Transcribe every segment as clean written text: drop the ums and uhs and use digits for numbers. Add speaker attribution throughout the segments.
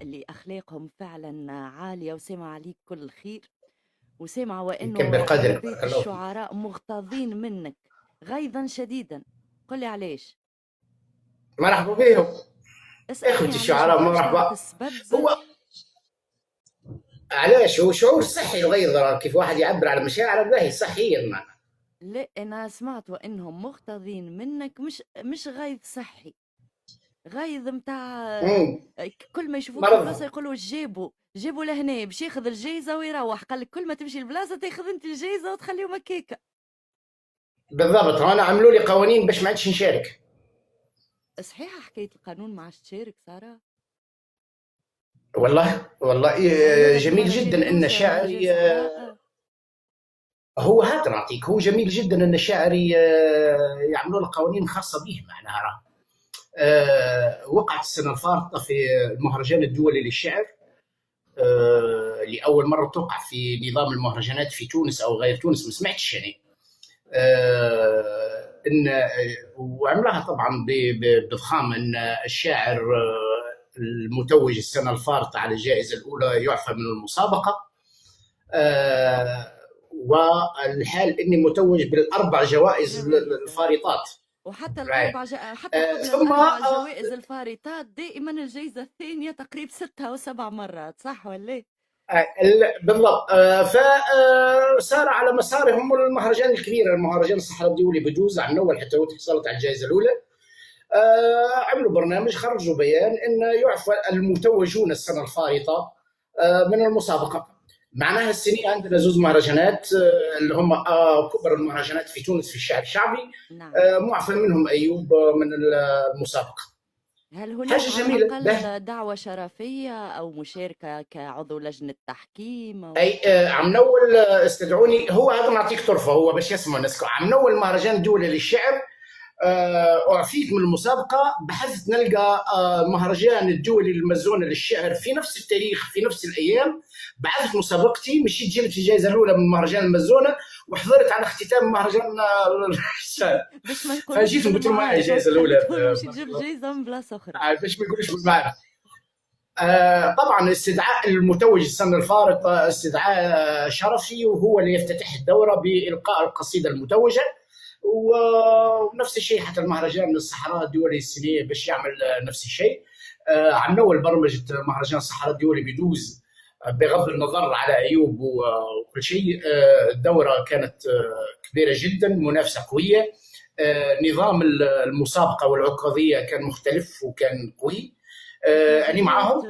Speaker 1: اللي أخلاقهم فعلا عالية، وسمع عليك كل الخير، وسمع وإنه
Speaker 2: يكبر قدرك،
Speaker 1: أغلبية
Speaker 2: بارك الله فيك.
Speaker 1: الشعراء مغتاظين منك غيظا شديدا. قل لي علاش.
Speaker 2: مرحبا بهم.
Speaker 1: اسألني
Speaker 2: اخوتي
Speaker 1: علاش، ما
Speaker 2: الشعراء
Speaker 1: تحبش تعرف
Speaker 2: مرحبا.
Speaker 1: السبب؟
Speaker 2: هو علاش هو شعور صحي الغيظ، كيف واحد يعبر على مشاعره باهي صحيا معنا.
Speaker 1: لا، أنا سمعت وإنهم مغتاظين منك، مش غيظ صحي، غيظ متاع كل ما يشوفوك في بلاصة
Speaker 2: مرض.
Speaker 1: يقولوا جيبوا لهنا باش ياخذ الجايزة ويروح. قال لك كل ما تمشي البلاصة تاخذ انت الجايزة وتخليهم هكاكا.
Speaker 2: بالضبط، انا عملوا لي قوانين باش ما عادش نشارك.
Speaker 1: صحيحة حكاية القانون ما عادش تشارك سارة؟
Speaker 2: والله
Speaker 1: هل في
Speaker 2: جميل
Speaker 1: مهرجان
Speaker 2: جدا ان
Speaker 1: نوسة، مهرجان
Speaker 2: شاعري
Speaker 1: صحراء؟
Speaker 2: هو هات نعطيك، هو جميل جدا ان شاعري يعملوا له قوانين خاصه به معناها. وقعت السنه الفارطه في المهرجان الدولي للشعر، لاول مره توقع في نظام المهرجانات في تونس او غير تونس، ما سمعتش يعني. ان وعملها طبعا بضخامه ان الشاعر المتوج السنه الفارطه على الجائزه الاولى يعفى من المسابقه. والحال اني متوج بالاربع جوائز
Speaker 1: جوائز.
Speaker 2: الفارطات.
Speaker 1: وحتى
Speaker 2: right.
Speaker 1: حتى قبل
Speaker 2: ثم
Speaker 1: الأربع جوائز الفارطات دائما الجائزة الثانية تقريبا 6 أو 7 مرات، صح ولا إيه؟
Speaker 2: بالضبط. فصار على مسارهم المهرجان الكبير، المهرجان الصحراء الدولي بدوز عن اول حتى حصلت على الجائزه الاولى. عملوا برنامج، خرجوا بيان ان يعفى المتوجون السنه الفارطه من المسابقه. معناها السنه عندنا زوز مهرجانات اللي هم كبر المهرجانات في تونس في الشعر الشعبي،
Speaker 1: نعم.
Speaker 2: معفى منهم ايوب من المسابقه.
Speaker 1: هل هناك
Speaker 2: حاجه
Speaker 1: على
Speaker 2: جميله به.
Speaker 1: الأقل دعوة شرفية أو مشاركة كعضو لجنة تحكيم أو؟
Speaker 2: اي عم نول استدعوني، هو هذا نعطيك طرفه، هو باش يسمعوا الناس. عم نول مهرجان دولي للشعر، اعفيت من المسابقه، بحثت نلقى مهرجان الدولي للمزونه للشعر في نفس التاريخ في نفس الايام. بعثت مسابقتي، مشيت جبت الجائزه الاولى من مهرجان المزونه، وحضرت على اختتام مهرجان الشعر.
Speaker 1: باش ما يقولوش
Speaker 2: فجيت قلت له معي
Speaker 1: بالمعارف،
Speaker 2: الجائزه الاولى.
Speaker 1: خليتهم يمشي تجيب جايزة من بلاصة أخرى.
Speaker 2: باش ما يقولوش بالمعرفه. طبعا استدعاء المتوج السنه الفارطه استدعاء شرفي، وهو اللي يفتتح الدوره بالقاء القصيده المتوجه. ونفس الشيء حتى المهرجان الصحراء الدولي السنه باش يعمل نفس الشيء. عن اول برمجه مهرجان الصحراء الدولي بدوز، بغض النظر على ايوب وكل شيء. الدوره كانت كبيره جدا، منافسه قويه. نظام المسابقه والعكاظيه كان مختلف وكان قوي. اني
Speaker 1: التحديات
Speaker 2: معاهم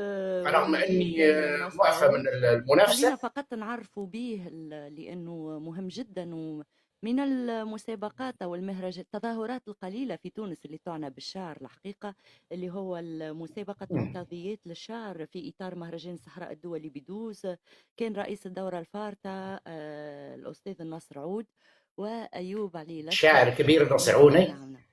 Speaker 2: رغم
Speaker 1: وليد
Speaker 2: اني معفى من
Speaker 1: المسعود،
Speaker 2: المنافسه.
Speaker 1: خلينا فقط نعرفوا به لأنه مهم جدا، ومن المسابقات أو المهرجان التظاهرات القليلة في تونس اللي تعنى بالشعر الحقيقة، اللي هو مسابقة عكاظيات للشعر في إطار مهرجان الصحراء الدولي بدوز. كان رئيس الدورة الفارطة الأستاذ الناصر عود وأيوب علي الأسود.
Speaker 2: شاعر كبير ناصر
Speaker 1: نعم
Speaker 2: عوني.
Speaker 1: نعم نعم.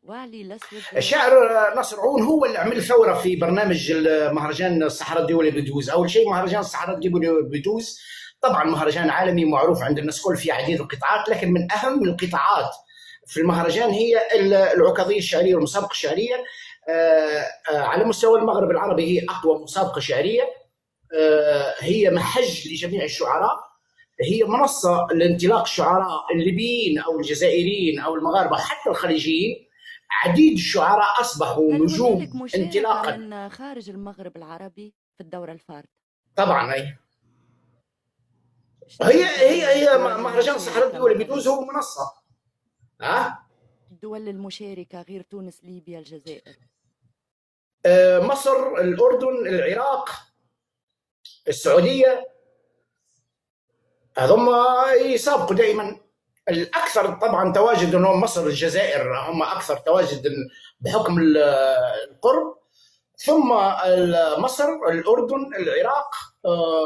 Speaker 1: وعلي الأسود.
Speaker 2: الشاعر ناصر عون هو اللي عمل ثوره في برنامج مهرجان الصحراء الدولي بدوز. اول شيء مهرجان الصحراء الدولي بدوز طبعا مهرجان عالمي معروف عند الناس كل، في عديد القطاعات، لكن من اهم القطاعات في المهرجان هي العكاظيه الشعريه والمسابقه الشعريه. على مستوى المغرب العربي هي اقوى مسابقه شعريه. هي محج لجميع الشعراء، هي منصه لانطلاق الشعراء الليبيين او الجزائريين او المغاربه حتى الخليجيين. عديد الشعراء اصبحوا
Speaker 1: هل هنالك
Speaker 2: نجوم
Speaker 1: مشاركة
Speaker 2: انطلاقا.
Speaker 1: من خارج المغرب العربي في الدورة الفارطة؟
Speaker 2: طبعا
Speaker 1: شنو
Speaker 2: هي
Speaker 1: الدول
Speaker 2: مهرجان الصحراء
Speaker 1: المشاركة
Speaker 2: الدولي
Speaker 1: مثلا؟
Speaker 2: بدوز هو منصه. ها
Speaker 1: الدول المشاركة غير تونس، ليبيا، الجزائر؟
Speaker 2: مصر، الاردن، العراق، السعوديه، هذم يسابقوا دائما. الاكثر طبعا تواجد هم مصر، الجزائر هم اكثر تواجد بحكم القرب، ثم مصر، الاردن، العراق،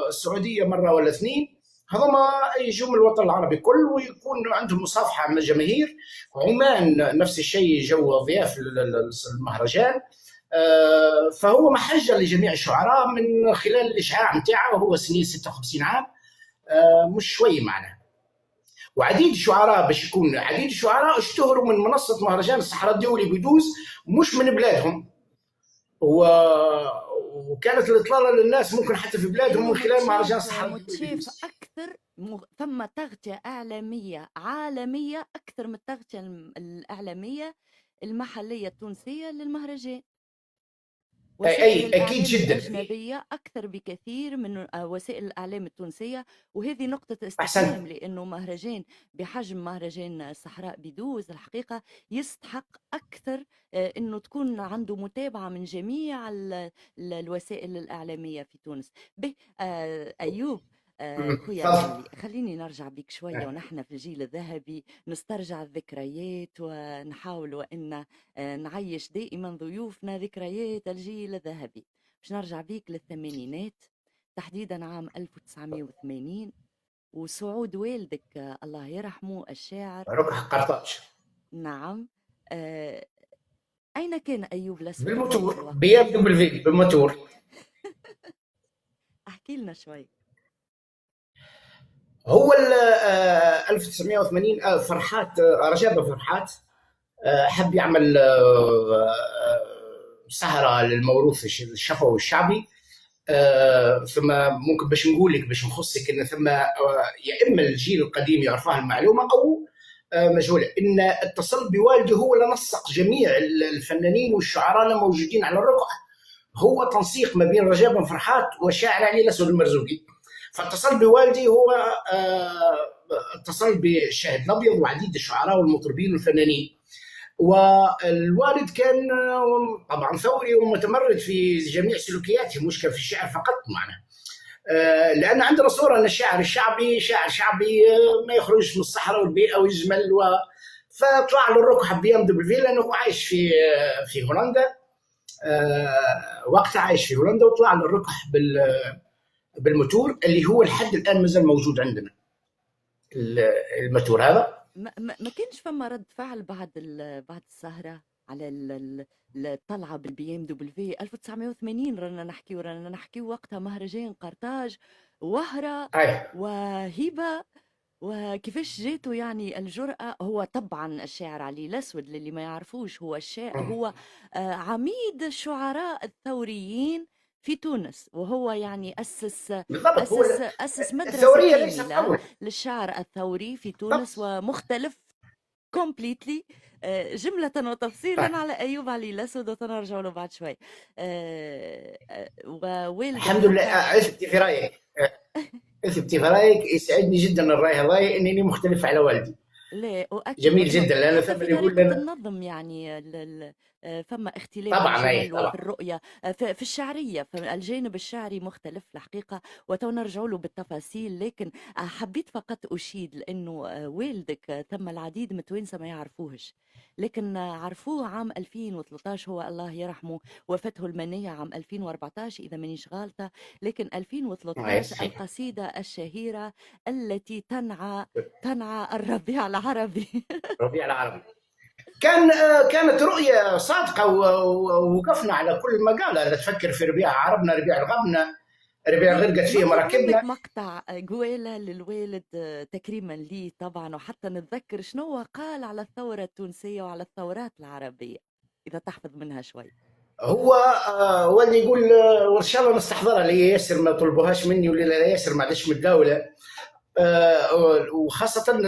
Speaker 2: السعوديه مره ولا اثنين. هذوما يجوا من الوطن العربي كل ويكون عندهم مصافحه مع الجماهير. عمان نفس الشيء، جو ضياف المهرجان. فهو محجه لجميع الشعراء من خلال الاشعاع نتاعه، وهو سنين 56 عام، مش شوي معنا. وعديد الشعراء باش يكون عديد الشعراء اشتهروا من منصه مهرجان الصحراء الدولي بدوز، مش من بلادهم. كانت الاطلاله للناس ممكن حتى في بلادهم من خلال مهرجان الصحراء الدولي
Speaker 1: متشاف أكثر ثم تغطية إعلامية عالمية أكثر من التغطية الإعلامية المحلية التونسية للمهرجان. وسائل
Speaker 2: اي اكيد
Speaker 1: الإعلام
Speaker 2: جدا.
Speaker 1: الأجنبية أكثر بكثير من وسائل الإعلام التونسية، وهذه نقطة
Speaker 2: احسنت.
Speaker 1: استفهام، لأنه مهرجان بحجم مهرجان الصحراء بدوز الحقيقة يستحق أكثر أنه تكون عنده متابعة من جميع الوسائل الإعلامية في تونس. به أيوب، خويا
Speaker 2: تفضل.
Speaker 1: الغالي، خليني نرجع بك شوية ونحن في الجيل الذهبي نسترجع الذكريات ونحاول وإن نعيش دائما ضيوفنا ذكريات الجيل الذهبي. باش نرجع بيك للثمانينات، تحديدا عام 1980 وصعود والدك الله يرحمه الشاعر.
Speaker 2: ركح قرطاج.
Speaker 1: نعم. أين كان أيوب الأسود في ذلك
Speaker 2: بالموتور
Speaker 1: الوقت؟
Speaker 2: بي ام دبليو بالموتور.
Speaker 1: احكي لنا شوي.
Speaker 2: هو 1980 فرحات رجب فرحات حب يعمل سهرة للموروث الشفوي الشعبي. ثم ممكن باش نقول لك باش نخصك ان ثم يا اما الجيل القديم يعرفها المعلومه او مجهوله، ان اتصل بوالده هو اللي نسق جميع الفنانين والشعراء الموجودين على الرقعه. هو تنسيق ما بين رجب بن فرحات والشاعر علي الاسود المرزوقي. فاتصل بوالدي هو اتصل بالشاهد الابيض وعديد الشعراء والمطربين والفنانين. والوالد كان طبعا ثوري ومتمرد في جميع سلوكياته، مش كان في الشعر فقط معنا. لان عندنا صوره ان الشاعر الشعبي شاعر شعبي ما يخرجش من الصحراء والبيئه ويجمل فطلع له الركح بي ام دبليو لانه عايش في هولندا. وقتها عايش في هولندا وطلع له الركح بالموتور اللي هو لحد الان مازال موجود عندنا الموتور هذا.
Speaker 1: ما كانش فما رد فعل بعد السهرة على الطلعة بالبي ام دبليو 1980؟ رانا نحكيو وقتها مهرجان قرطاج وهرة وهبة، وكيفاش جاتو يعني الجرأة. هو طبعا الشاعر علي الأسود، للي ما يعرفوش، هو هو عميد الشعراء الثوريين في تونس، وهو يعني أسس مدرسة كاملة للشعر الثوري في تونس ومختلف كومبليتلي. جملة وتفصيلا على أيوب علي الأسود وتنرجع له بعد شوي. ووالد
Speaker 2: الحمد لله. أثبتي في رأيك اثبتي في رايك. يسعدني جدا الراي هذاي انني مختلف على والدي.
Speaker 1: لا أؤكد
Speaker 2: جميل جدا لان
Speaker 1: حتى في
Speaker 2: يقول
Speaker 1: طريقة
Speaker 2: لنا
Speaker 1: النظم يعني فما اختلاف
Speaker 2: طبعا
Speaker 1: بالجمل
Speaker 2: طبعا
Speaker 1: وفي الرؤية في الشعرية، فالجانب الشعري مختلف الحقيقة وتنرجع له بالتفاصيل. لكن حبيت فقط أشيد لأنه والدك ثم العديد من التوانسة ما يعرفوهش، لكن عرفوه عام 2013. هو الله يرحمه وفاته المنية عام 2014 إذا مانيش غالطة، لكن 2013 القصيدة الشهيرة التي تنعى الربيع العربي.
Speaker 2: الربيع العربي كانت رؤية صادقة ووقفنا على كل ما قال. تفكر في ربيع عربنا، ربيع الغبنا، ربيع غرقت فيه مراكبنا.
Speaker 1: مقطع قويلة للوالد تكريما لي طبعا، وحتى نتذكر شنو قال على الثورة التونسية وعلى الثورات العربية إذا تحفظ منها شوي.
Speaker 2: هو واللي يقول وان شاء الله نستحضرها لي ياسر ما طلبوهاش مني ولا لا ياسر معلش متداوله. وخاصه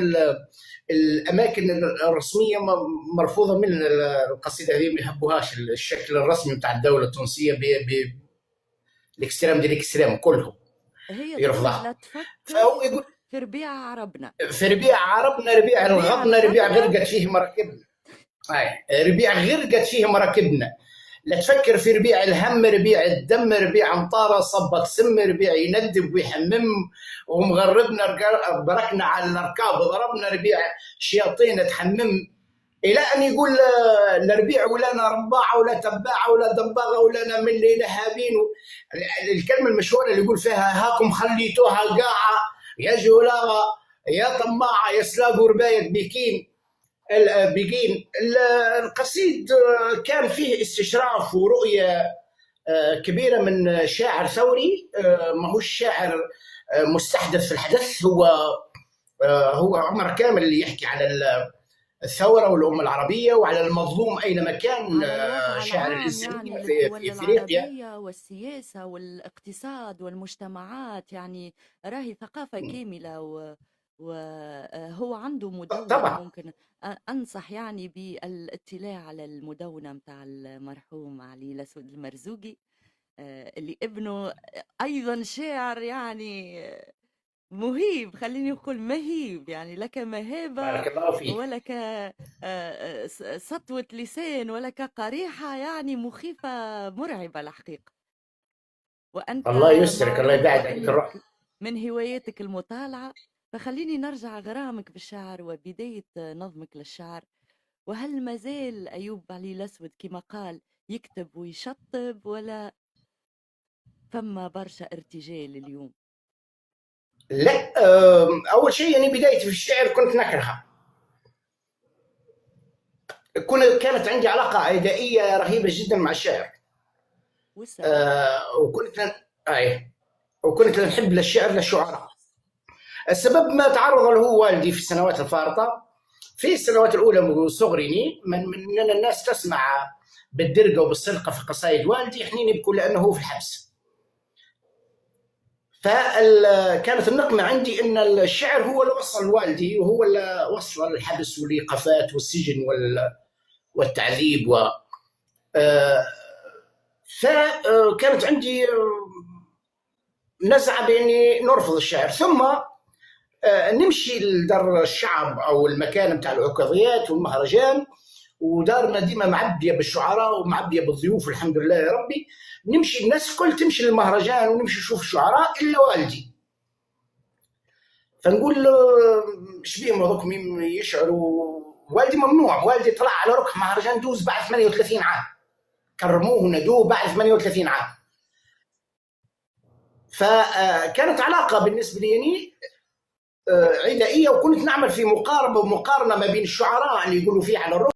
Speaker 2: الاماكن الرسميه مرفوضه من القصيده هذه، ما يحبوهاش الشكل الرسمي نتاع الدوله التونسيه بالاكستريم دي الاكستريم كلهم يرفضها.
Speaker 1: فهو يقول في ربيع عربنا،
Speaker 2: في ربيع عربنا، ربيع الغبنا، ربيع غرقت فيه مراكبنا. ربيع غرقت فيه مراكبنا. لا تفكر في ربيع الهم، ربيع الدم، ربيع امطاره صبت سم، ربيع يندب ويحمم ومغربنا بركنا على الاركاب وضربنا، ربيع شياطين تحمم. الى ان يقول لا ربيع ولا انا رباعه ولا تباعه ولا دباغه ولا انا من ليله هابين. الكلمه المشهوره اللي يقول فيها هاكم خليتوها قاعه يا جولاغه يا طماعه يا سلاقوا ربايه بكين. القصيد كان فيه استشراف ورؤية كبيرة من شاعر ثوري، ما هو الشاعر مستحدث في الحدث. هو عمر كامل اللي يحكي على الثورة والأمة العربية وعلى المظلوم أينما كان
Speaker 1: على الوضع
Speaker 2: شاعر
Speaker 1: العام يعني
Speaker 2: الإنسانية في
Speaker 1: للدول
Speaker 2: إفريقيا.
Speaker 1: العربية والسياسة والاقتصاد والمجتمعات، يعني راهي ثقافة كاملة وهو عنده مدونة.
Speaker 2: طبعا.
Speaker 1: ممكن أنصح يعني بالاطلاع على المدونة متاع المرحوم علي الأسود المرزوقي، اللي ابنه أيضا شاعر يعني مهيب، خليني أقول مهيب، يعني لك مهابة
Speaker 2: بارك الله فيك.
Speaker 1: ولك سطوة لسان ولك قريحة يعني مخيفة مرعبة الحقيقة. وأنت
Speaker 2: الله يسترك، الله
Speaker 1: معروف
Speaker 2: يبعد عليك الروح.
Speaker 1: وأنك من هواياتك المطالعة، فخليني نرجع غرامك بالشعر وبداية نظمك للشعر. وهل مازال أيوب علي الأسود كما قال يكتب ويشطب، ولا فما برشا ارتجال اليوم؟
Speaker 2: لا، أول شيء يعني بدايتي في الشعر كنت نكرهها. كانت عندي علاقة عدائية رهيبة جدا مع الشعر.
Speaker 1: والسبب؟
Speaker 2: وكنت أي وكنت نحب للشعر للشعراء. السبب ما تعرض له والدي في السنوات الفارطة. في السنوات الأولى من صغري من أن الناس تسمع بالدرقة وبالسرقة في قصائد والدي، حنين يبكوا لأنه هو في الحبس. فكانت النقمة عندي أن الشعر هو اللي وصل والدي، وهو اللي وصل الحبس والإيقافات والسجن والتعذيب آه، فكانت عندي نزعة بإني نرفض الشعر. ثم نمشي لدار الشعب أو المكان بتاع العكاظيات والمهرجان، ودارنا ديما معبيه بالشعراء ومعبيه بالضيوف الحمد لله يا ربي. نمشي الناس الكل تمشي للمهرجان ونمشي نشوف الشعراء الا والدي. فنقول له ايش بيهم هذوكم يشعروا؟ والدي ممنوع. والدي طلع على ركح مهرجان دوز بعد 38 عام، كرموه وندوه بعد 38 عام. فكانت علاقه بالنسبه لي يعني عدائيه، وكنت نعمل في مقارنه ما بين الشعراء اللي يقولوا فيه على الركح